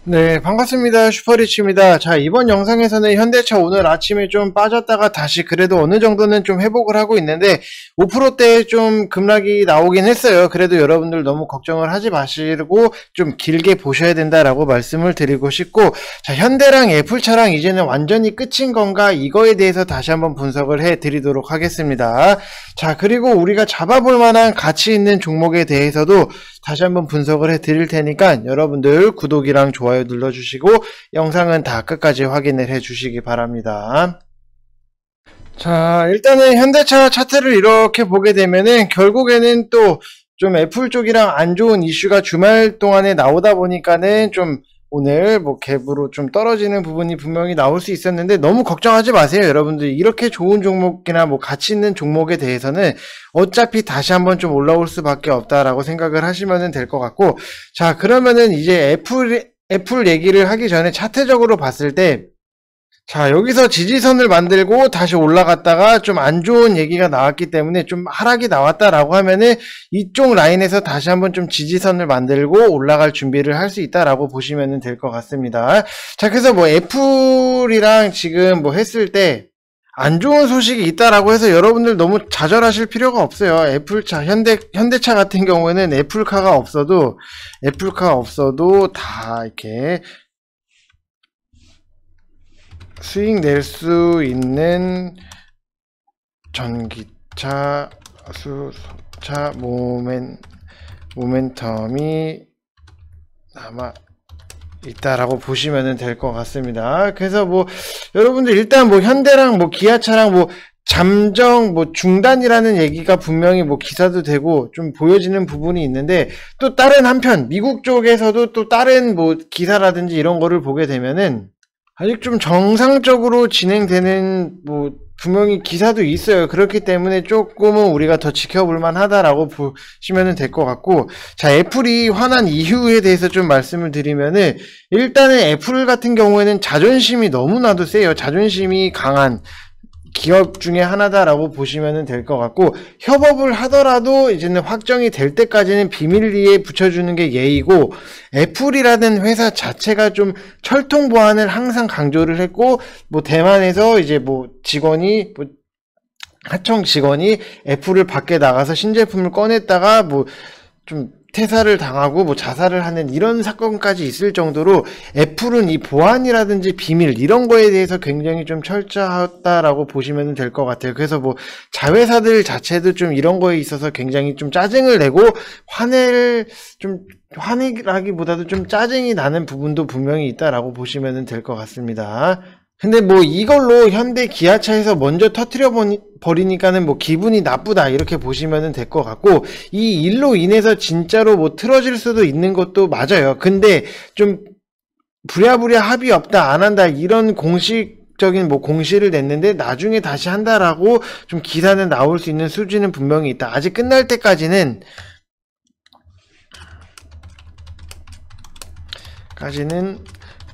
네, 반갑습니다. 슈퍼리치입니다. 자, 이번 영상에서는 현대차 오늘 아침에 좀 빠졌다가 다시 그래도 어느 정도는 좀 회복을 하고 있는데 5%대 좀 급락이 나오긴 했어요. 그래도 여러분들 너무 걱정을 하지 마시고 좀 길게 보셔야 된다라고 말씀을 드리고 싶고, 자, 현대랑 애플차랑 이제는 완전히 끝인 건가, 이거에 대해서 다시 한번 분석을 해 드리도록 하겠습니다. 자, 그리고 우리가 잡아볼 만한 가치 있는 종목에 대해서도 다시 한번 분석을 해 드릴 테니까 여러분들 구독이랑 좋아요 눌러주시고 영상은 다 끝까지 확인을 해 주시기 바랍니다. 자, 일단은 현대차 차트를 이렇게 보게 되면은 결국에는 또 좀 애플 쪽이랑 안 좋은 이슈가 주말 동안에 나오다 보니까는 좀 오늘 뭐 갭으로 좀 떨어지는 부분이 분명히 나올 수 있었는데 너무 걱정하지 마세요. 여러분들 이렇게 좋은 종목이나 뭐 가치 있는 종목에 대해서는 어차피 다시 한번 좀 올라올 수밖에 없다라고 생각을 하시면 될 것 같고, 자, 그러면은 이제 애플 얘기를 하기 전에 차트적으로 봤을 때, 자, 여기서 지지선을 만들고 다시 올라갔다가 좀 안 좋은 얘기가 나왔기 때문에 좀 하락이 나왔다라고 하면은 이쪽 라인에서 다시 한번 좀 지지선을 만들고 올라갈 준비를 할 수 있다라고 보시면 될 것 같습니다. 자, 그래서 뭐 애플이랑 지금 뭐 했을 때 안 좋은 소식이 있다라고 해서 여러분들 너무 좌절하실 필요가 없어요. 애플차, 현대차 같은 경우에는 애플카가 없어도 다 이렇게 수익 낼 수 있는 전기차, 수소차 모멘텀이 남아 있다라고 보시면 될 것 같습니다. 그래서 뭐 여러분들 일단 뭐 현대랑 뭐 기아차랑 뭐 잠정 뭐 중단이라는 얘기가 분명히 뭐 기사도 되고 좀 보여지는 부분이 있는데, 또 다른 한편 미국 쪽에서도 또 다른 뭐 기사라든지 이런 거를 보게 되면은 아직 좀 정상적으로 진행되는 뭐 분명히 기사도 있어요. 그렇기 때문에 조금은 우리가 더 지켜볼 만하다라고 보시면 될 것 같고, 자, 애플이 화난 이유에 대해서 좀 말씀을 드리면은, 일단은 애플 같은 경우에는 자존심이 너무나도 세요. 자존심이 강한 기업 중에 하나다라고 보시면 될 것 같고, 협업을 하더라도 이제는 확정이 될 때까지는 비밀리에 붙여주는 게 예의고, 애플이라는 회사 자체가 좀 철통 보안을 항상 강조를 했고, 뭐 대만에서 이제 뭐 직원이 하청 직원이 애플을 밖에 나가서 신제품을 꺼냈다가 뭐 좀 퇴사를 당하고 뭐 자살을 하는 이런 사건까지 있을 정도로 애플은 이 보안이라든지 비밀 이런 거에 대해서 굉장히 좀 철저하다라고 보시면 될 것 같아요. 그래서 뭐 자회사들 자체도 좀 이런 거에 있어서 굉장히 좀 짜증을 내고 화내기보다도 좀 짜증이 나는 부분도 분명히 있다라고 보시면 될 것 같습니다. 근데 뭐 이걸로 현대 기아차에서 먼저 터트려 버리니까는 뭐 기분이 나쁘다 이렇게 보시면 될 것 같고, 이 일로 인해서 진짜로 뭐 틀어질 수도 있는 것도 맞아요. 근데 좀 부랴부랴 합의 없다, 안 한다, 이런 공식적인 뭐 공시를 냈는데 나중에 다시 한다라고 좀 기사는 나올 수 있는 수준은 분명히 있다. 아직 끝날 때까지는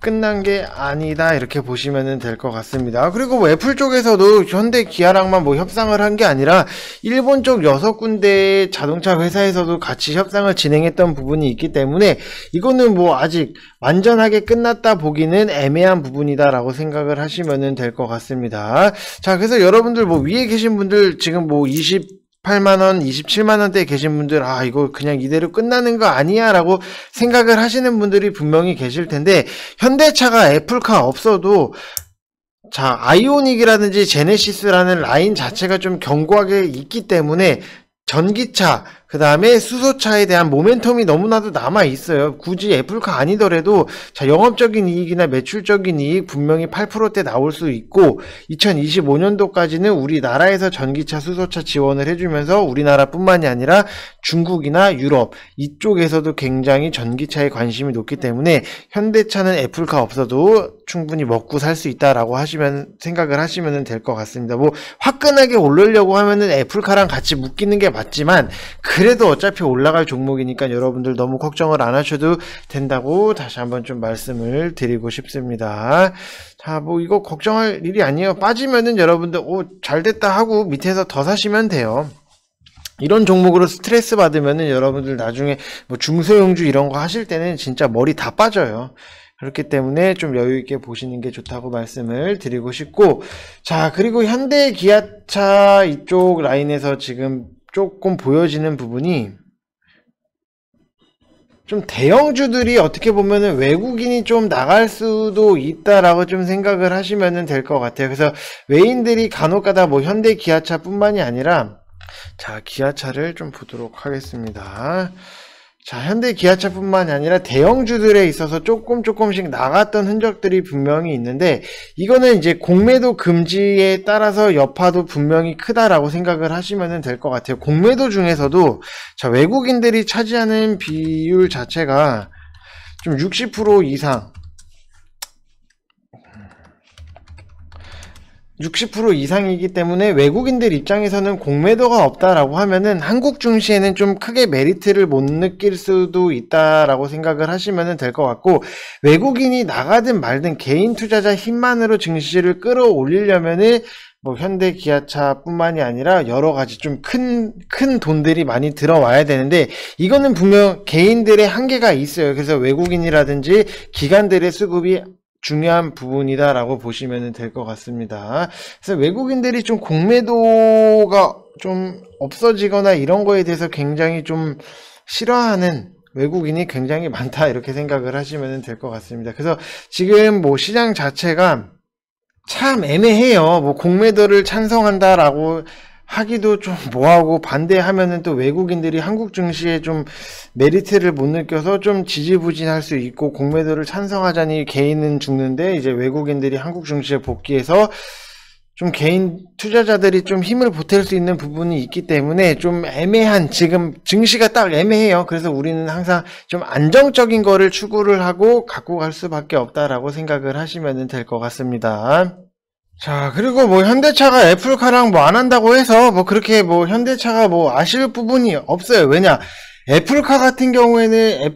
끝난 게 아니다 이렇게 보시면 될 것 같습니다. 그리고 뭐 애플 쪽에서도 현대 기아랑만 뭐 협상을 한 게 아니라 일본 쪽 6군데 자동차 회사에서도 같이 협상을 진행했던 부분이 있기 때문에 이거는 뭐 아직 완전하게 끝났다 보기는 애매한 부분이다 라고 생각을 하시면 될 것 같습니다. 자, 그래서 여러분들 뭐 위에 계신 분들 지금 뭐 28만원, 27만원대에 계신 분들, 아, 이거 그냥 이대로 끝나는 거 아니야 라고 생각을 하시는 분들이 분명히 계실 텐데, 현대차가 애플카 없어도, 자, 아이오닉이라든지 제네시스라는 라인 자체가 좀 견고하게 있기 때문에 전기차, 그 다음에 수소차에 대한 모멘텀이 너무나도 남아있어요. 굳이 애플카 아니더라도, 자, 영업적인 이익이나 매출적인 이익 분명히 8%대 나올 수 있고, 2025년도까지는 우리나라에서 전기차, 수소차 지원을 해주면서 우리나라뿐만이 아니라 중국이나 유럽, 이쪽에서도 굉장히 전기차에 관심이 높기 때문에 현대차는 애플카 없어도 충분히 먹고 살 수 있다라고 생각을 하시면 될 것 같습니다. 뭐, 화끈하게 오르려고 하면은 애플카랑 같이 묶이는 게 맞지만, 그래도 어차피 올라갈 종목이니까 여러분들 너무 걱정을 안 하셔도 된다고 다시 한번 좀 말씀을 드리고 싶습니다. 자, 뭐 이거 걱정할 일이 아니에요. 빠지면은 여러분들 잘 됐다 하고 밑에서 더 사시면 돼요. 이런 종목으로 스트레스 받으면은 여러분들 나중에 뭐 중소형주 이런 거 하실 때는 진짜 머리 다 빠져요. 그렇기 때문에 좀 여유있게 보시는 게 좋다고 말씀을 드리고 싶고, 자, 그리고 현대 기아차 이쪽 라인에서 지금 조금 보여지는 부분이 좀 대형주들이 어떻게 보면은 외국인이 좀 나갈 수도 있다라고 좀 생각을 하시면 될 것 같아요. 그래서 외인들이 간혹가다 뭐 현대 기아차 뿐만이 아니라, 자, 기아차를 좀 보도록 하겠습니다. 자, 현대 기아차 뿐만이 아니라 대형주들에 있어서 조금씩 나갔던 흔적들이 분명히 있는데, 이거는 이제 공매도 금지에 따라서 여파도 분명히 크다라고 생각을 하시면 될 것 같아요. 공매도 중에서도, 자, 외국인들이 차지하는 비율 자체가 좀 60% 이상, 60% 이상이기 때문에 외국인들 입장에서는 공매도가 없다라고 하면은 한국 증시에는 좀 크게 메리트를 못 느낄 수도 있다라고 생각을 하시면 될 것 같고, 외국인이 나가든 말든 개인 투자자 힘만으로 증시를 끌어올리려면은 뭐 현대 기아차 뿐만이 아니라 여러 가지 좀 큰 돈들이 많이 들어와야 되는데, 이거는 분명 개인들의 한계가 있어요. 그래서 외국인이라든지 기관들의 수급이 중요한 부분이다라고 보시면 될 것 같습니다. 그래서 외국인들이 좀 공매도가 좀 없어지거나 이런 거에 대해서 굉장히 좀 싫어하는 외국인이 굉장히 많다, 이렇게 생각을 하시면 될 것 같습니다. 그래서 지금 뭐 시장 자체가 참 애매해요. 뭐 공매도를 찬성한다라고 하기도 좀 뭐하고, 반대하면은 또 외국인들이 한국 증시에 좀 메리트를 못 느껴서 좀 지지부진할 수 있고, 공매도를 찬성하자니 개인은 죽는데 이제 외국인들이 한국 증시에 복귀해서 좀 개인 투자자들이 좀 힘을 보탤 수 있는 부분이 있기 때문에 좀 애매한, 지금 증시가 딱 애매해요. 그래서 우리는 항상 좀 안정적인 거를 추구를 하고 갖고 갈 수밖에 없다라고 생각을 하시면 될 것 같습니다. 자, 그리고 뭐 현대차가 애플카랑 뭐 안 한다고 해서 뭐 그렇게 뭐 현대차가 뭐 아쉬울 부분이 없어요. 왜냐, 애플카 같은 경우에는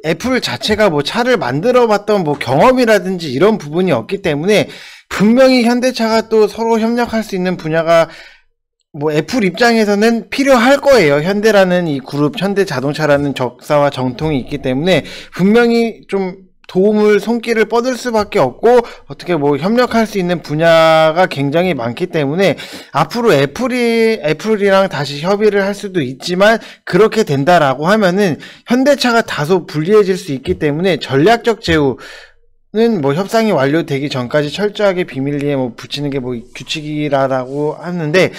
애플 자체가 뭐 차를 만들어 봤던 뭐 경험이라든지 이런 부분이 없기 때문에 분명히 현대차가 또 서로 협력할 수 있는 분야가 뭐 애플 입장에서는 필요할 거예요. 현대라는 이 그룹, 현대자동차라는 적사와 정통이 있기 때문에 분명히 좀 도움을, 손길을 뻗을 수밖에 없고, 어떻게 뭐 협력할 수 있는 분야가 굉장히 많기 때문에 앞으로 애플이랑 다시 협의를 할 수도 있지만, 그렇게 된다라고 하면은 현대차가 다소 불리해질 수 있기 때문에 전략적 제휴 는 뭐 협상이 완료되기 전까지 철저하게 비밀리에 뭐 붙이는 게 뭐 규칙이라고 하는데,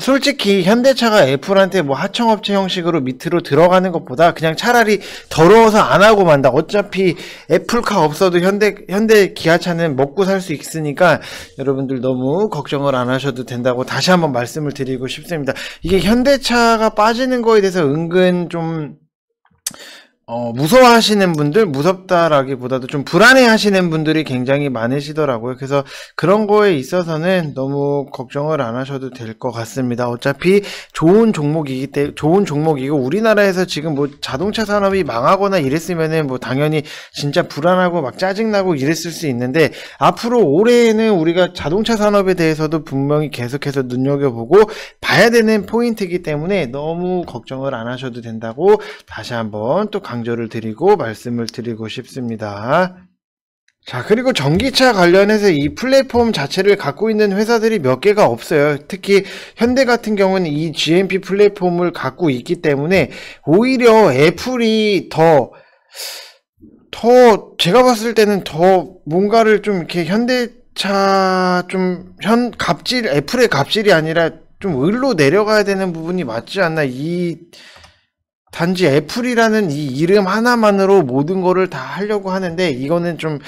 솔직히 현대차가 애플한테 뭐 하청업체 형식으로 밑으로 들어가는 것보다 그냥 차라리 더러워서 안 하고 만다. 어차피 애플카 없어도 현대 기아차는 먹고 살 수 있으니까 여러분들 너무 걱정을 안 하셔도 된다고 다시 한번 말씀을 드리고 싶습니다. 이게 현대차가 빠지는 거에 대해서 은근 좀 무서워하시는 분들, 무섭다라기보다도 좀 불안해하시는 분들이 굉장히 많으시더라고요. 그래서 그런 거에 있어서는 너무 걱정을 안 하셔도 될 것 같습니다. 어차피 좋은 종목이고, 우리나라에서 지금 뭐 자동차 산업이 망하거나 이랬으면은 뭐 당연히 진짜 불안하고 막 짜증나고 이랬을 수 있는데, 앞으로 올해에는 우리가 자동차 산업에 대해서도 분명히 계속해서 눈여겨보고 봐야 되는 포인트이기 때문에 너무 걱정을 안 하셔도 된다고 다시 한번 또 강조를 드리고 말씀을 드리고 싶습니다. 자, 그리고 전기차 관련해서 이 플랫폼 자체를 갖고 있는 회사들이 몇 개가 없어요. 특히 현대 같은 경우는 이 GMP 플랫폼을 갖고 있기 때문에 오히려 애플이 더 제가 봤을 때는 더 뭔가를 좀 이렇게 현대차 애플의 갑질이 아니라 좀 을로 내려가야 되는 부분이 맞지 않나. 단지 애플이라는 이 이름 하나만으로 모든 거를 다 하려고 하는데, 이거는 좀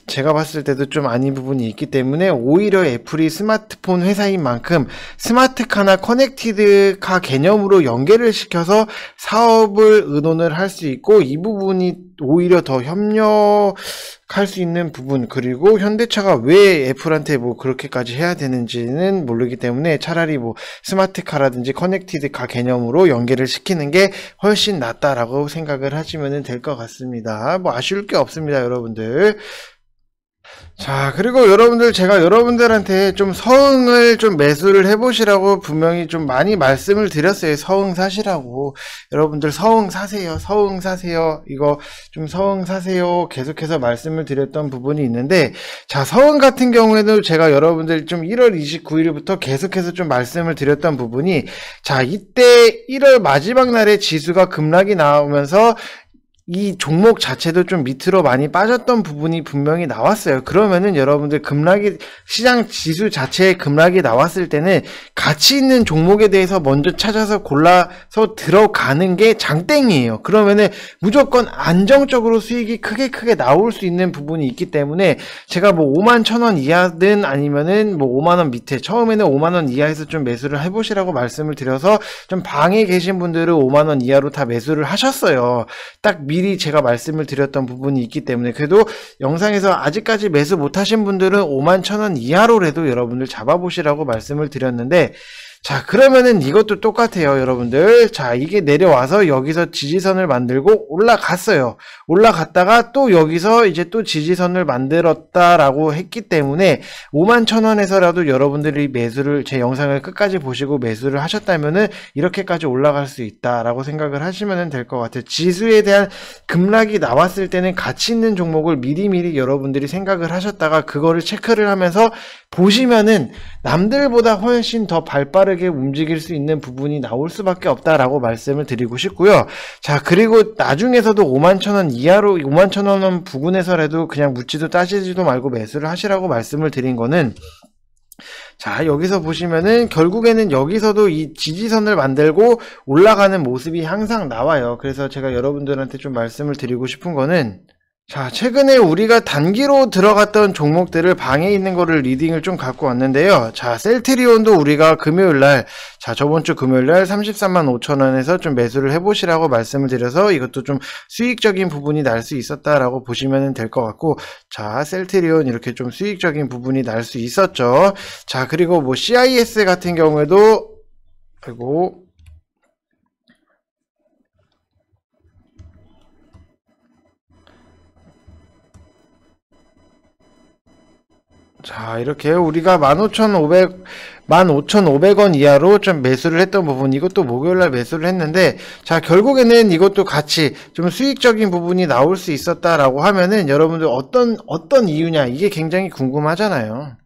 제가 봤을 때도 좀 아닌 부분이 있기 때문에, 오히려 애플이 스마트폰 회사인 만큼 스마트카나 커넥티드카 개념으로 연계를 시켜서 사업을 의논을 할 수 있고, 이 부분이 오히려 더 협력할 수 있는 부분, 그리고 현대차가 왜 애플한테 뭐 그렇게까지 해야 되는지는 모르기 때문에 차라리 뭐 스마트카라든지 커넥티드카 개념으로 연계를 시키는 게 훨씬 낫다라고 생각을 하시면 될 것 같습니다. 뭐 아쉬울 게 없습니다, 여러분들. 자, 그리고 여러분들, 제가 여러분들한테 좀 서응을 좀 매수를 해보시라고 분명히 좀 많이 말씀을 드렸어요. 서응 사시라고. 여러분들 서응 사세요. 서응 사세요. 이거 좀 서응 사세요. 계속해서 말씀을 드렸던 부분이 있는데, 자, 서응 같은 경우에도 제가 여러분들 좀 1월 29일부터 계속해서 좀 말씀을 드렸던 부분이, 자, 이때 1월 마지막 날에 지수가 급락이 나오면서 이 종목 자체도 좀 밑으로 많이 빠졌던 부분이 분명히 나왔어요. 그러면은 여러분들 급락이, 시장 지수 자체에 급락이 나왔을 때는 가치 있는 종목에 대해서 먼저 찾아서 골라서 들어가는 게 장땡이에요. 그러면은 무조건 안정적으로 수익이 크게 나올 수 있는 부분이 있기 때문에 제가 뭐 51,000원 이하든 아니면은 뭐 5만원 밑에, 처음에는 5만원 이하에서 좀 매수를 해보시라고 말씀을 드려서 좀 방에 계신 분들은 5만원 이하로 다 매수를 하셨어요. 딱 미리 제가 말씀을 드렸던 부분이 있기 때문에, 그래도 영상에서 아직까지 매수 못하신 분들은 51,000원 이하로라도 여러분들 잡아보시라고 말씀을 드렸는데, 자, 그러면은 이것도 똑같아요, 여러분들. 자, 이게 내려와서 여기서 지지선을 만들고 올라갔어요. 올라갔다가 또 여기서 이제 또 지지선을 만들었다라고 했기 때문에 51,000원에서라도 여러분들이 매수를, 제 영상을 끝까지 보시고 매수를 하셨다면은 이렇게까지 올라갈 수 있다라고 생각을 하시면 될 것 같아요. 지수에 대한 급락이 나왔을 때는 가치 있는 종목을 미리미리 여러분들이 생각을 하셨다가 그거를 체크를 하면서 보시면은 남들보다 훨씬 더 발빠르게 움직일 수 있는 부분이 나올 수밖에 없다라고 말씀을 드리고 싶고요. 자, 그리고 나중에서도 51,000원 이하로, 51,000원 부근에서라도 그냥 묻지도 따지지도 말고 매수를 하시라고 말씀을 드린 거는, 자, 여기서 보시면은 결국에는 여기서도 이 지지선을 만들고 올라가는 모습이 항상 나와요. 그래서 제가 여러분들한테 좀 말씀을 드리고 싶은 거는, 자, 최근에 우리가 단기로 들어갔던 종목들을 방에 있는 거를 리딩을 좀 갖고 왔는데요. 자, 셀트리온도 우리가 금요일날, 자, 저번주 금요일날 335,000원에서 좀 매수를 해보시라고 말씀을 드려서 이것도 좀 수익적인 부분이 날 수 있었다라고 보시면 될 것 같고, 자, 셀트리온 이렇게 좀 수익적인 부분이 날 수 있었죠. 자, 그리고 뭐 CIS 같은 경우에도, 아이고, 자, 이렇게 우리가 15,500원 이하로 좀 매수를 했던 부분, 이것도 목요일날 매수를 했는데, 자, 결국에는 이것도 같이 좀 수익적인 부분이 나올 수 있었다라고 하면은 여러분들 어떤 이유냐, 이게 굉장히 궁금하잖아요.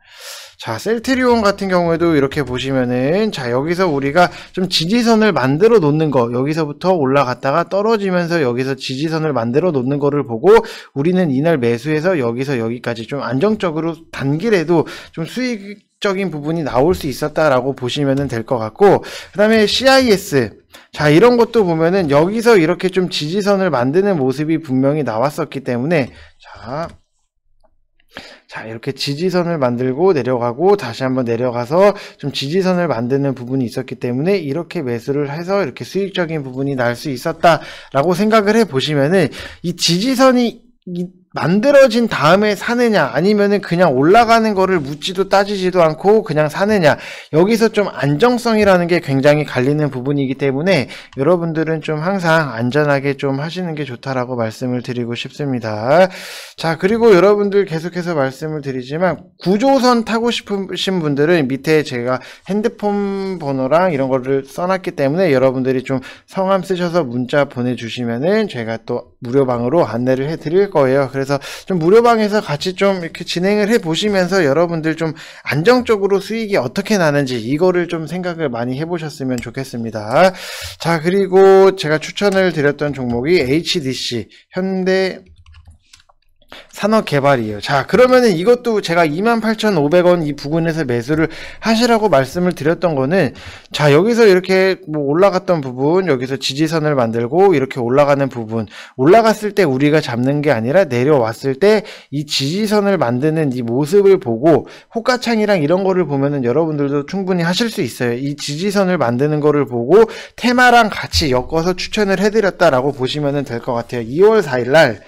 자, 셀트리온 같은 경우에도 이렇게 보시면은, 자, 여기서 우리가 좀 지지선을 만들어 놓는 거, 여기서부터 올라갔다가 떨어지면서 여기서 지지선을 만들어 놓는 거를 보고 우리는 이날 매수해서 여기서 여기까지 좀 안정적으로 단기라도 좀 수익적인 부분이 나올 수 있었다라고 보시면 될 것 같고, 그 다음에 CIS, 자, 이런 것도 보면은 여기서 이렇게 좀 지지선을 만드는 모습이 분명히 나왔었기 때문에, 자, 이렇게 지지선을 만들고 내려가고 다시 한번 내려가서 좀 지지선을 만드는 부분이 있었기 때문에 이렇게 매수를 해서 이렇게 수익적인 부분이 날 수 있었다라고 생각을 해 보시면은, 이 지지선이 만들어진 다음에 사느냐, 아니면은 그냥 올라가는 거를 묻지도 따지지도 않고 그냥 사느냐, 여기서 좀 안정성이라는 게 굉장히 갈리는 부분이기 때문에 여러분들은 좀 항상 안전하게 좀 하시는 게 좋다라고 말씀을 드리고 싶습니다. 자, 그리고 여러분들 계속해서 말씀을 드리지만, 구조선 타고 싶으신 분들은 밑에 제가 핸드폰 번호랑 이런 거를 써놨기 때문에 여러분들이 좀 성함 쓰셔서 문자 보내주시면은 제가 또 무료방으로 안내를 해드릴 거예요. 그래서 좀 무료방에서 같이 좀 이렇게 진행을 해 보시면서 여러분들 좀 안정적으로 수익이 어떻게 나는지 이거를 좀 생각을 많이 해 보셨으면 좋겠습니다. 자, 그리고 제가 추천을 드렸던 종목이 HDC, 현대 산업개발이에요. 자, 그러면은 이것도 제가 28,500원 이 부근에서 매수를 하시라고 말씀을 드렸던 거는, 자, 여기서 이렇게 뭐 올라갔던 부분, 여기서 지지선을 만들고 이렇게 올라가는 부분, 올라갔을 때 우리가 잡는 게 아니라 내려왔을 때 이 지지선을 만드는 이 모습을 보고, 호가창이랑 이런 거를 보면은 여러분들도 충분히 하실 수 있어요. 이 지지선을 만드는 거를 보고 테마랑 같이 엮어서 추천을 해드렸다라고 보시면 될 것 같아요. 2월 4일날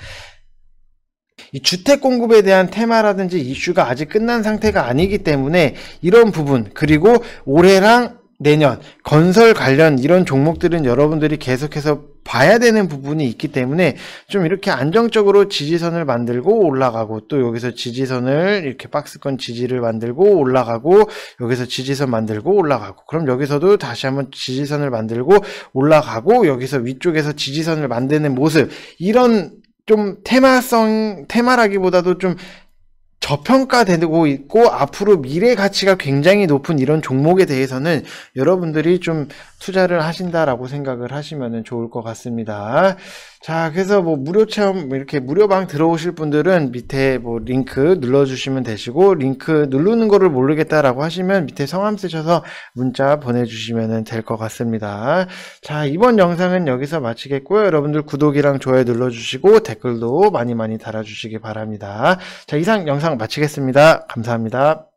이 주택 공급에 대한 테마라든지 이슈가 아직 끝난 상태가 아니기 때문에 이런 부분, 그리고 올해랑 내년 건설 관련 이런 종목들은 여러분들이 계속해서 봐야 되는 부분이 있기 때문에 좀 이렇게 안정적으로 지지선을 만들고 올라가고, 또 여기서 지지선을 이렇게 박스권 지지를 만들고 올라가고, 여기서 지지선 만들고 올라가고, 그럼 여기서도 다시 한번 지지선을 만들고 올라가고, 여기서 위쪽에서 지지선을 만드는 모습, 이런 좀 테마라기보다도 좀 저평가되고 있고 앞으로 미래 가치가 굉장히 높은 이런 종목에 대해서는 여러분들이 좀 투자를 하신다라고 생각을 하시면 좋을 것 같습니다. 자, 그래서 뭐 무료 체험 이렇게 무료방 들어오실 분들은 밑에 뭐 링크 눌러주시면 되시고, 링크 누르는 거를 모르겠다라고 하시면 밑에 성함 쓰셔서 문자 보내주시면 될 것 같습니다. 자, 이번 영상은 여기서 마치겠고요. 여러분들 구독이랑 좋아요 눌러주시고 댓글도 많이 달아주시기 바랍니다. 자, 이상 영상 마치겠습니다. 감사합니다.